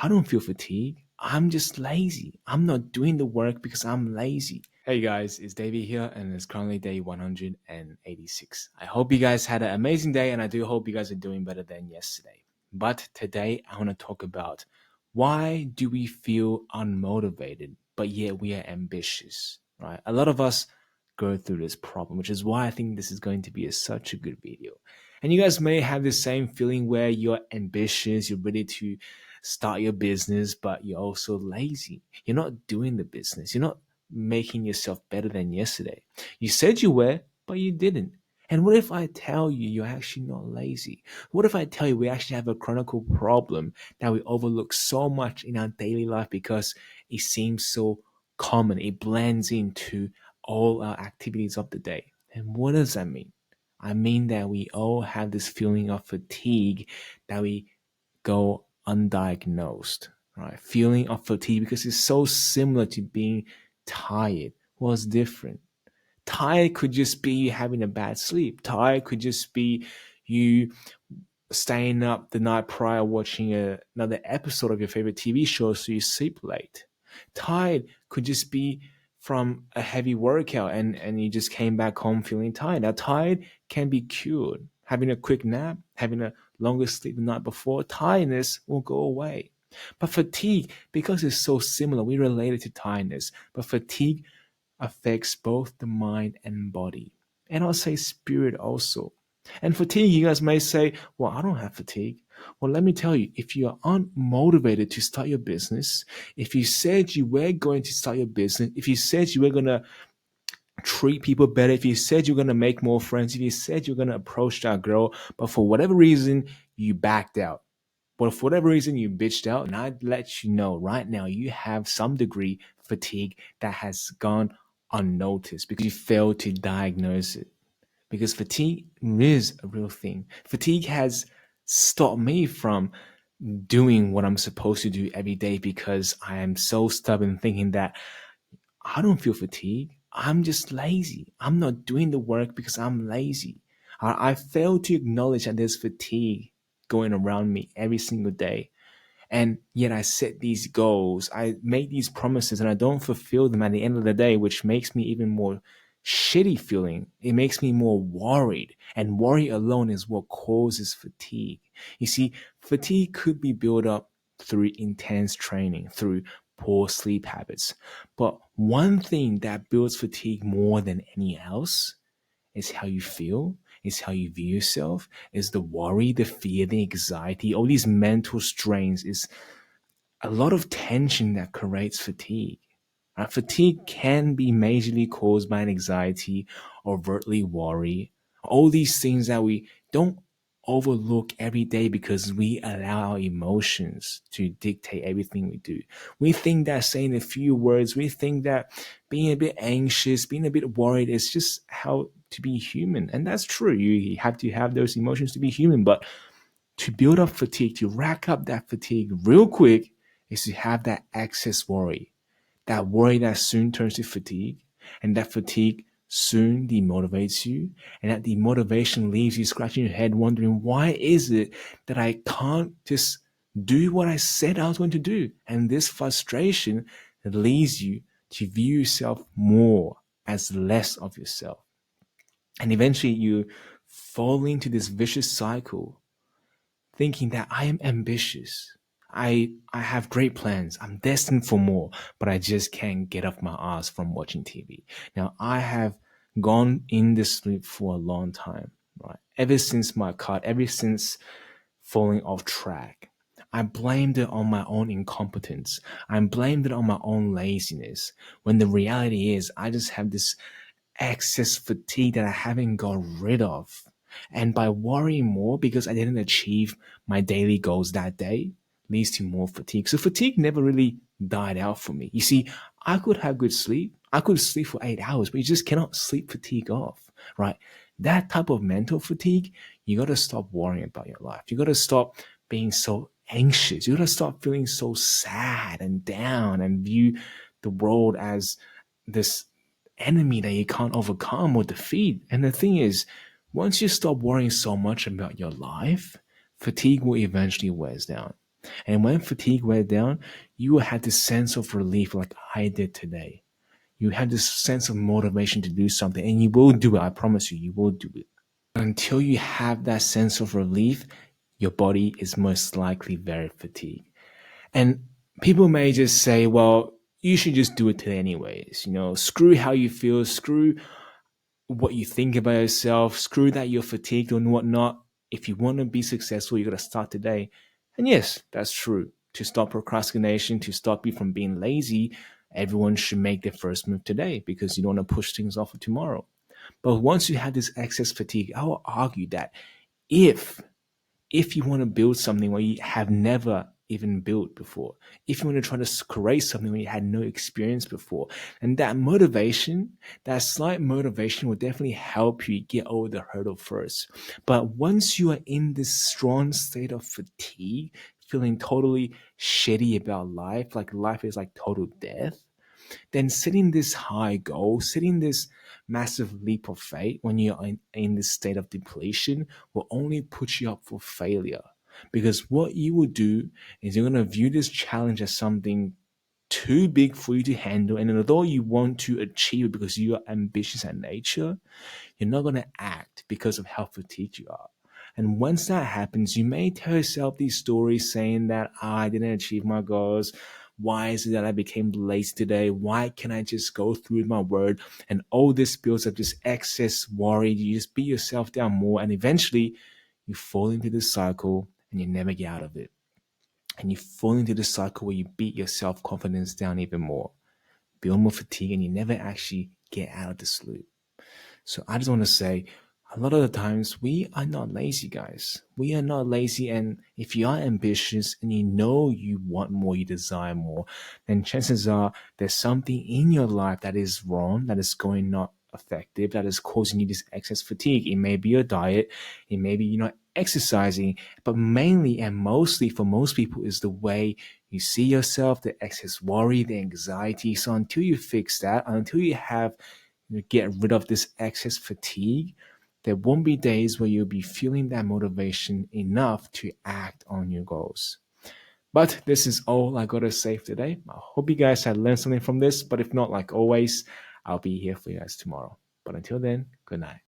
I don't feel fatigue. I'm just lazy. I'm not doing the work because I'm lazy. Hey guys, it's Davey here, and it's currently day 186. I hope you guys had an amazing day, and I do hope you guys are doing better than yesterday. But today, I want to talk about why do we feel unmotivated, but yet we are ambitious, right? A lot of us go through this problem, which is why I think this is going to be such a good video. And you guys may have the same feeling where you're ambitious, you're ready to start your business, but you're also lazy. You're not doing the business. You're not making yourself better than yesterday. You said you were, but you didn't. And what if I tell you you're actually not lazy? What if I tell you we actually have a chronic problem that we overlook so much in our daily life because it seems so common? It blends into all our activities of the day. And what does that mean? I mean that we all have this feeling of fatigue that we go undiagnosed, right? Feeling of fatigue because it's so similar to being tired. What's different? Tired could just be you having a bad sleep. Tired could just be you staying up the night prior watching another episode of your favorite TV show so you sleep late. Tired could just be from a heavy workout and you just came back home feeling tired. Now, tired can be cured. Having a quick nap, having a longer sleep the night before, tiredness will go away. But fatigue, because it's so similar, we relate it to tiredness. But fatigue affects both the mind and body. And I'll say spirit also. And fatigue, you guys may say, well, I don't have fatigue. Well, let me tell you, if you aren't motivated to start your business, if you said you were going to start your business, if you said you were going to treat people better, if you said you're going to make more friends, if you said you're going to approach that girl, but for whatever reason, you backed out. But for whatever reason, you bitched out, and I'd let you know right now you have some degree fatigue that has gone unnoticed because you failed to diagnose it. Because fatigue is a real thing. Fatigue has stopped me from doing what I'm supposed to do every day because I am so stubborn thinking that I don't feel fatigue. I'm just lazy. I'm not doing the work because I'm lazy. I fail to acknowledge that there's fatigue going around me every single day. And yet I set these goals, I make these promises, and I don't fulfill them at the end of the day, which makes me even more shitty feeling. It makes me more worried. And worry alone is what causes fatigue. You see, fatigue could be built up through intense training, through poor sleep habits. But one thing that builds fatigue more than any else is how you feel, is how you view yourself, is the worry, the fear, the anxiety, all these mental strains, is a lot of tension that creates fatigue. Fatigue can be majorly caused by anxiety, overtly worry, all these things that we don't overlook every day because we allow our emotions to dictate everything we do. We think that saying a few words, we think that being a bit anxious, being a bit worried is just how to be human. And that's true. You have to have those emotions to be human. But to build up fatigue, to rack up that fatigue real quick, is to have that excess worry. That worry that soon turns to fatigue, and that fatigue soon demotivates you, and that demotivation leaves you scratching your head wondering, why is it that I can't just do what I said I was going to do? And this frustration leads you to view yourself more as less of yourself. And eventually you fall into this vicious cycle thinking that I am ambitious. I have great plans. I'm destined for more, but I just can't get off my ass from watching TV. Now, I have gone in this loop for a long time, right? Ever since my cut, ever since falling off track. I blamed it on my own incompetence. I blamed it on my own laziness. When the reality is, I just have this excess fatigue that I haven't got rid of. And by worrying more because I didn't achieve my daily goals that day leads to more fatigue. So fatigue never really died out for me. You see, I could have good sleep. I could sleep for 8 hours, but you just cannot sleep fatigue off, right? That type of mental fatigue, you got to stop worrying about your life. You got to stop being so anxious. You got to stop feeling so sad and down and view the world as this enemy that you can't overcome or defeat. And the thing is, once you stop worrying so much about your life, fatigue will eventually wears down. And when fatigue wear down, you will have this sense of relief like I did today. You have this sense of motivation to do something, and you will do it. I promise you, you will do it. Until you have that sense of relief, your body is most likely very fatigued. And people may just say, well, you should just do it today anyways. Screw how you feel, screw what you think about yourself, screw that you're fatigued and whatnot. If you want to be successful, you got to start today. And yes, that's true. To stop procrastination, to stop you from being lazy, everyone should make their first move today because you don't want to push things off for tomorrow. But once you have this excess fatigue, I will argue that if if you want to build something where you have never even built before, if you want to try to create something where you had no experience before, and that motivation, that slight motivation will definitely help you get over the hurdle first. But once you are in this strong state of fatigue, feeling totally shitty about life, like life is like total death, then setting this high goal, setting this massive leap of faith when you're in this state of depletion will only put you up for failure. Because what you will do is you're going to view this challenge as something too big for you to handle. And although you want to achieve it because you are ambitious at nature, you're not going to act because of how fatigued you are. And once that happens, you may tell yourself these stories saying that I didn't achieve my goals. Why is it that I became late today? Why can't I just go through with my word? And all this builds up just excess worry. You just beat yourself down more. And eventually you fall into this cycle and you never get out of it. And you fall into the cycle where you beat your self confidence down even more, build more fatigue, and you never actually get out of this loop. So I just want to say, a lot of the times we are not lazy, guys. We are not lazy. And if you are ambitious and you know you want more, you desire more, then chances are there's something in your life that is wrong, that is going not effective, that is causing you this excess fatigue. It may be your diet, it may be you're not exercising, but mainly and mostly for most people is the way you see yourself, the excess worry, the anxiety. So until you fix that, until you have get rid of this excess fatigue, there won't be days where you'll be feeling that motivation enough to act on your goals. But this is all I gotta say for today. I hope you guys had learned something from this. But if not, like always, I'll be here for you guys tomorrow. But until then, good night.